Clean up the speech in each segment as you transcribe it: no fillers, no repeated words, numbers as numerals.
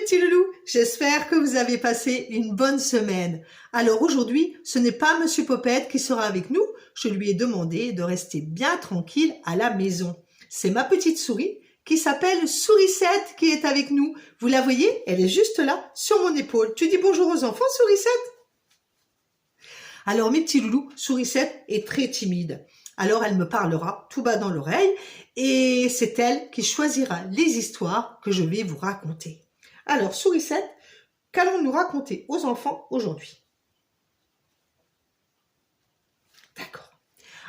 petits loulous, j'espère que vous avez passé une bonne semaine. Alors aujourd'hui, ce n'est pas Monsieur Popette qui sera avec nous, je lui ai demandé de rester bien tranquille à la maison. C'est ma petite souris qui s'appelle Sourisette qui est avec nous. Vous la voyez? Elle est juste là, sur mon épaule. Tu dis bonjour aux enfants, Sourisette? Alors mes petits loulous, Sourisette est très timide. Alors elle me parlera tout bas dans l'oreille et c'est elle qui choisira les histoires que je vais vous raconter. Alors Sourisette, qu'allons-nous raconter aux enfants aujourd'hui? D'accord.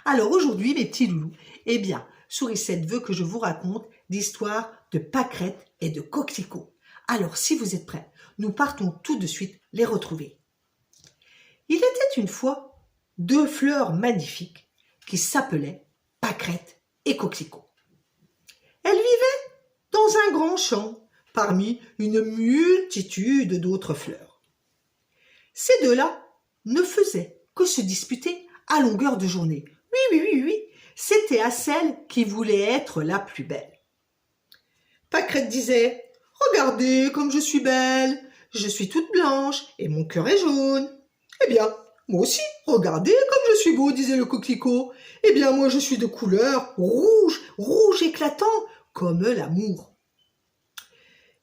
Alors aujourd'hui mes petits loulous, eh bien Sourisette veut que je vous raconte l'histoire de Pâquerette et de Coquelicot. Alors si vous êtes prêts, nous partons tout de suite les retrouver. Il était une fois deux fleurs magnifiques qui s'appelaient Pâquerette et Coquelicot. Elles vivaient dans un grand champ, parmi une multitude d'autres fleurs. Ces deux-là ne faisaient que se disputer à longueur de journée. Oui, c'était à celle qui voulait être la plus belle. Pâquerette disait « Regardez comme je suis belle, je suis toute blanche et mon cœur est jaune. » Eh bien, moi aussi, regardez comme je suis beau, disait le Coquelicot. Eh bien, moi, je suis de couleur rouge, rouge éclatant, comme l'amour.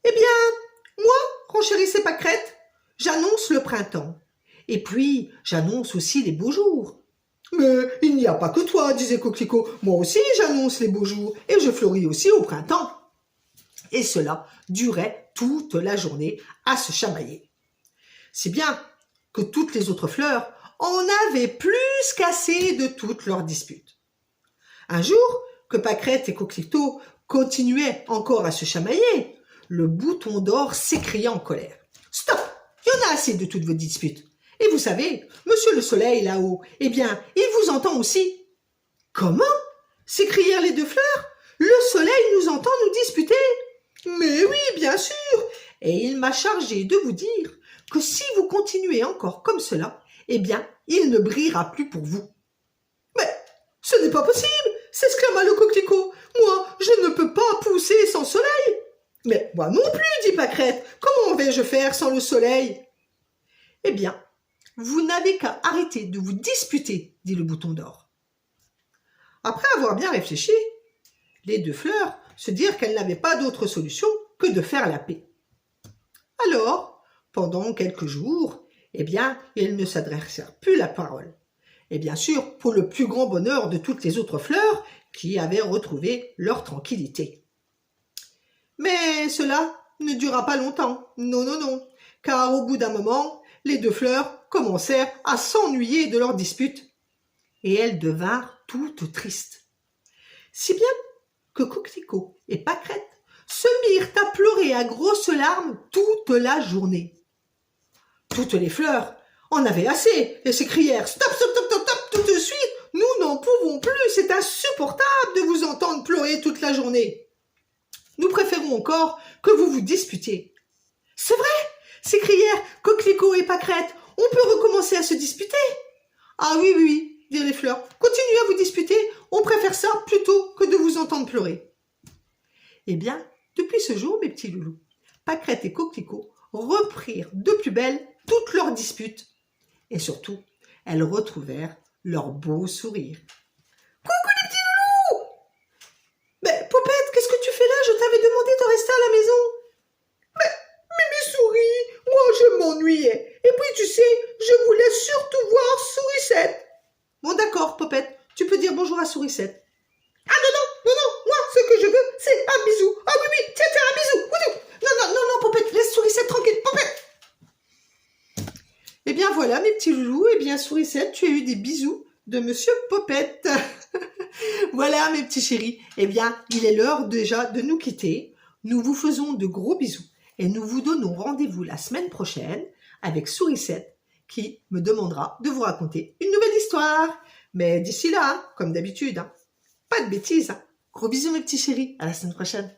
Eh bien, moi, renchérissait Pâquerette, j'annonce le printemps. Et puis, j'annonce aussi les beaux jours. Mais il n'y a pas que toi, disait Coquelicot. Moi aussi, j'annonce les beaux jours et je fleuris aussi au printemps. Et cela durait toute la journée à se chamailler. Si bien que toutes les autres fleurs en avaient plus qu'assez de toutes leurs disputes. Un jour, que Pâquerette et Coquelicot continuaient encore à se chamailler, le bouton d'or s'écria en colère. « Stop! Il y en a assez de toutes vos disputes. Et vous savez, Monsieur le Soleil là-haut, eh bien, il vous entend aussi. »« Comment ?» s'écrièrent les deux fleurs. « Le Soleil nous entend nous disputer. »« Mais oui, bien sûr. Et il m'a chargé de vous dire que si vous continuez encore comme cela, eh bien, il ne brillera plus pour vous. »« Mais ce n'est pas possible !» s'exclama le Coquelicot. « Moi, je ne peux pas pousser sans soleil. »« Mais moi non plus, dit Pâquerette. Comment vais-je faire sans le soleil ?»« Eh bien, vous n'avez qu'à arrêter de vous disputer, dit le bouton d'or. » Après avoir bien réfléchi, les deux fleurs se dirent qu'elles n'avaient pas d'autre solution que de faire la paix. Alors, pendant quelques jours, eh bien, ils ne s'adressèrent plus la parole. Et bien sûr, pour le plus grand bonheur de toutes les autres fleurs qui avaient retrouvé leur tranquillité. Mais cela ne dura pas longtemps. Non, car au bout d'un moment, les deux fleurs commencèrent à s'ennuyer de leur dispute. Et elles devinrent toutes tristes. Si bien que Coquelicot et Pâquerette se mirent à pleurer à grosses larmes toute la journée. Toutes les fleurs en avaient assez et s'écrièrent « Stop, tout de suite, nous n'en pouvons plus, c'est insupportable de vous entendre pleurer toute la journée. Nous préférons encore que vous vous disputiez. »« C'est vrai !» s'écrièrent Coquelicot et Pâquerette. « On peut recommencer à se disputer. »« Ah oui, dirent les fleurs. « Continuez à vous disputer, on préfère ça plutôt que de vous entendre pleurer. » Eh bien, depuis ce jour, mes petits loulous, Pâquerette et Coquelicot reprirent de plus belle toutes leurs disputes. Et surtout, elles retrouvèrent leur beau sourire. « Coucou les petits loulous !»« Mais Popette, qu'est-ce que tu fais là? Je t'avais demandé de rester à la maison. »« Mais mes souris, moi je m'ennuyais. Et puis tu sais, je voulais surtout voir Sourisette. »« Bon d'accord, Popette, tu peux dire bonjour à Sourisette. »« Ah non, moi ce que je veux, c'est un bisou. Ah oui, tiens, un bisou. Non, Popette, laisse Sourisette tranquille, Popette. » Eh bien voilà mes petits loulous, eh bien Sourisette, tu as eu des bisous de Monsieur Popette. Voilà mes petits chéris, eh bien il est l'heure déjà de nous quitter. Nous vous faisons de gros bisous et nous vous donnons rendez-vous la semaine prochaine avec Sourisette qui me demandera de vous raconter une nouvelle histoire. Mais d'ici là, comme d'habitude, pas de bêtises. Gros bisous mes petits chéris, à la semaine prochaine.